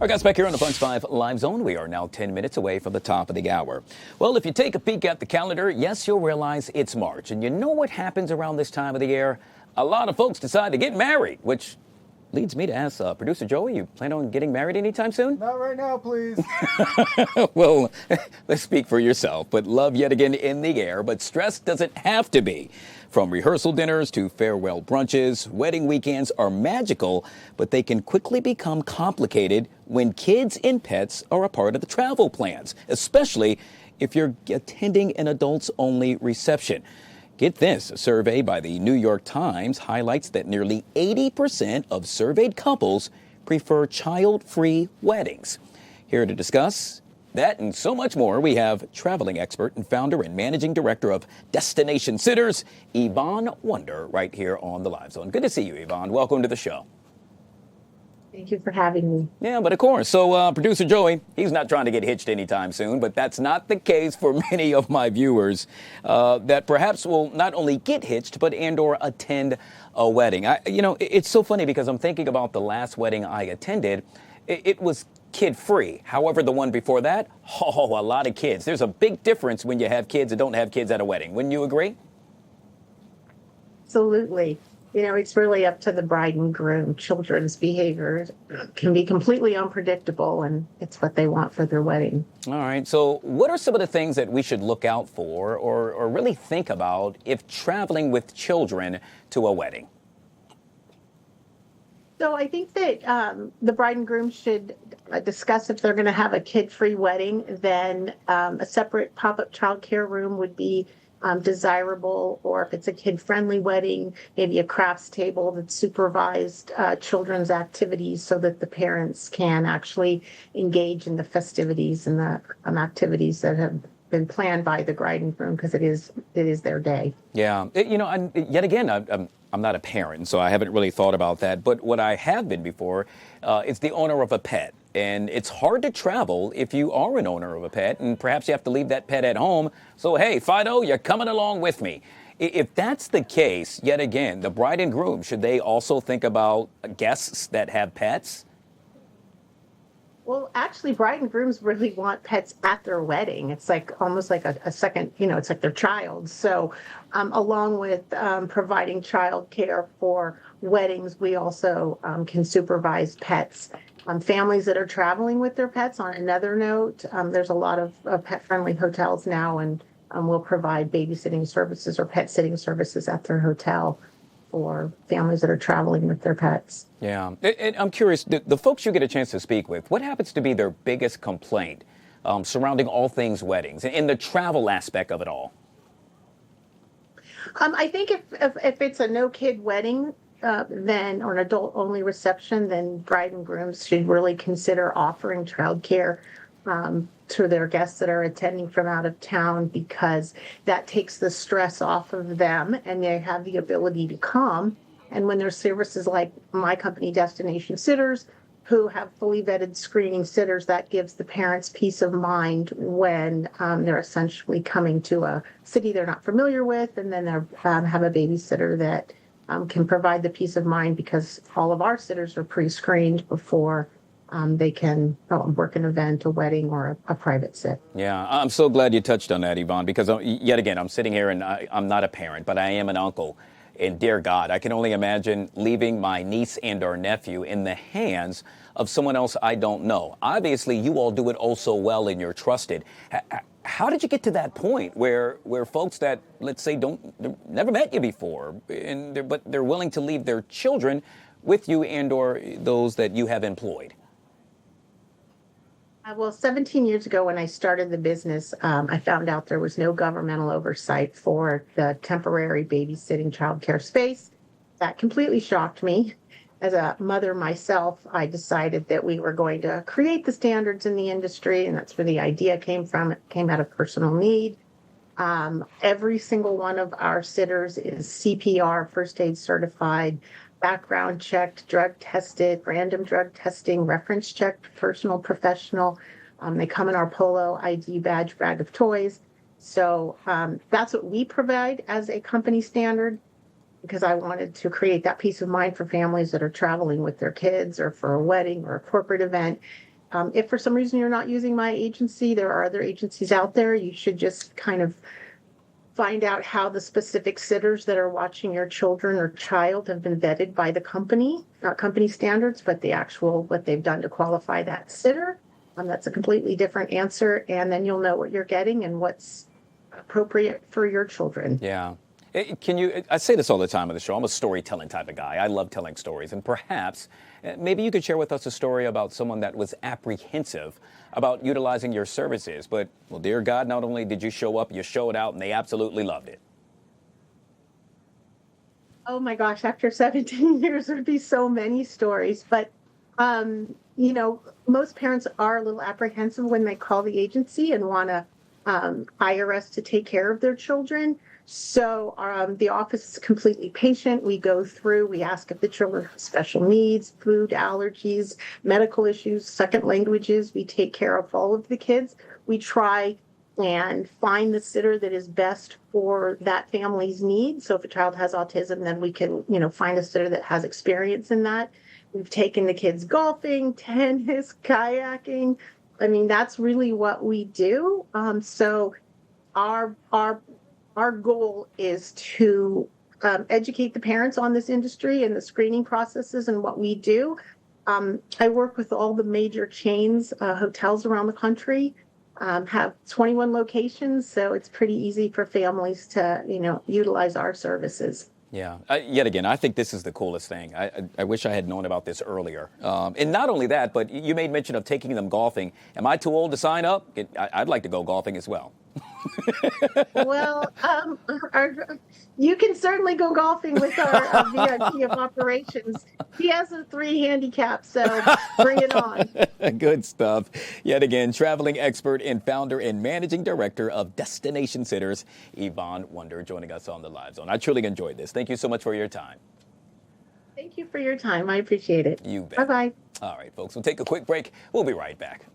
Our guys back here on the Punch 5 Live Zone. We are now 10 minutes away from the top of the hour. Well, if you take a peek at the calendar, yes, you'll realize it's March. And you know what happens around this time of the year? A lot of folks decide to get married, which leads me to ask producer Joey, you plan on getting married anytime soon? Not right now, please. Well, let's speak for yourself. But love yet again in the air, but stress doesn't have to be. From rehearsal dinners to farewell brunches, wedding weekends are magical, but they can quickly become complicated when kids and pets are a part of the travel plans, especially if you're attending an adults-only reception. Get this, a survey by the New York Times highlights that nearly 80% of surveyed couples prefer child-free weddings. Here to discuss that and so much more, we have traveling expert and founder and managing director of Destination Sitters, Yvonne Wonder, right here on the Live Zone. Good to see you, Yvonne. Welcome to the show. Thank you for having me. Yeah, but of course. So producer Joey, he's not trying to get hitched anytime soon, but that's not the case for many of my viewers that perhaps will not only get hitched, but and or attend a wedding. It's so funny because I'm thinking about the last wedding I attended. It was kid-free. However, the one before that, a lot of kids. There's a big difference when you have kids and don't have kids at a wedding. Wouldn't you agree? Absolutely. It's really up to the bride and groom. Children's behavior can be completely unpredictable, and it's what they want for their wedding. All right. So what are some of the things that we should look out for or really think about if traveling with children to a wedding? So I think that the bride and groom should discuss if they're going to have a kid-free wedding, then a separate pop-up childcare room would be desirable, or if it's a kid-friendly wedding, maybe a crafts table that supervised children's activities so that the parents can actually engage in the festivities and the activities that have been planned by the bride and groom, because it is their day. Yeah. I'm not a parent, so I haven't really thought about that. But what I have been before is the owner of a pet. And it's hard to travel if you are an owner of a pet, and perhaps you have to leave that pet at home. So, hey, Fido, you're coming along with me. If that's the case, yet again, the bride and groom, should they also think about guests that have pets? Well, actually, bride and grooms really want pets at their wedding. It's like almost like a second, it's like their child. So along with providing child care for weddings, we also can supervise pets. Families that are traveling with their pets, on another note, there's a lot of pet-friendly hotels now, and we'll provide babysitting services or pet sitting services at their hotel for families that are traveling with their pets. Yeah. And I'm curious, the folks you get a chance to speak with, what happens to be their biggest complaint surrounding all things weddings and the travel aspect of it all? I think if it's a no-kid wedding, then, or an adult-only reception, then bride and grooms should really consider offering childcare to their guests that are attending from out of town, because that takes the stress off of them and they have the ability to come. And when there's services like my company, Destination Sitters, who have fully vetted screening sitters, that gives the parents peace of mind when they're essentially coming to a city they're not familiar with, and then they have a babysitter that can provide the peace of mind, because all of our sitters are pre-screened before they can work an event, a wedding, or a private sit. Yeah, I'm so glad you touched on that, Yvonne, because yet again, I'm sitting here and I'm not a parent, but I am an uncle. And dear God, I can only imagine leaving my niece and our nephew in the hands of someone else I don't know. Obviously, you all do it oh so well and you're trusted. How did you get to that point where folks that, let's say, never met you before, but they're willing to leave their children with you and or those that you have employed? Well, 17 years ago when I started the business, I found out there was no governmental oversight for the temporary babysitting childcare space. That completely shocked me. As a mother myself, I decided that we were going to create the standards in the industry, and that's where the idea came from. It came out of personal need. Every single one of our sitters is CPR, first aid certified, background checked, drug tested, random drug testing, reference checked, personal, professional. They come in our polo ID badge bag of toys. So that's what we provide as a company standard, because I wanted to create that peace of mind for families that are traveling with their kids or for a wedding or a corporate event. If for some reason you're not using my agency, there are other agencies out there. You should just kind of find out how the specific sitters that are watching your children or child have been vetted by the company, not company standards, but the actual, what they've done to qualify that sitter. That's a completely different answer. And then you'll know what you're getting and what's appropriate for your children. Yeah. I say this all the time on the show. I'm a storytelling type of guy. I love telling stories. And perhaps, maybe you could share with us a story about someone that was apprehensive about utilizing your services. But, well, dear God, not only did you show up, you showed out, and they absolutely loved it. Oh my gosh, after 17 years, there'd be so many stories. But, most parents are a little apprehensive when they call the agency and want to hire us to take care of their children. So the office is completely patient. We go through, we ask if the children have special needs, food allergies, medical issues, second languages. We take care of all of the kids. We try and find the sitter that is best for that family's needs. So if a child has autism, then we can, find a sitter that has experience in that. We've taken the kids golfing, tennis, kayaking. I mean, that's really what we do. So our goal is to educate the parents on this industry and the screening processes and what we do. I work with all the major chains, hotels around the country, have 21 locations, so it's pretty easy for families to, utilize our services. Yeah. Yet again, I think this is the coolest thing. I wish I had known about this earlier. And not only that, but you made mention of taking them golfing. Am I too old to sign up? I'd like to go golfing as well. Well, you can certainly go golfing with our VIP of operations. He has a 3 handicap, so bring it on. Good stuff. Yet again, traveling expert and founder and managing director of Destination Sitters, Yvonne Wonder, joining us on the Live Zone. I truly enjoyed this. Thank you so much for your time. Thank you for your time. I appreciate it. You bet. Bye-bye. All right, folks, we'll take a quick break. We'll be right back.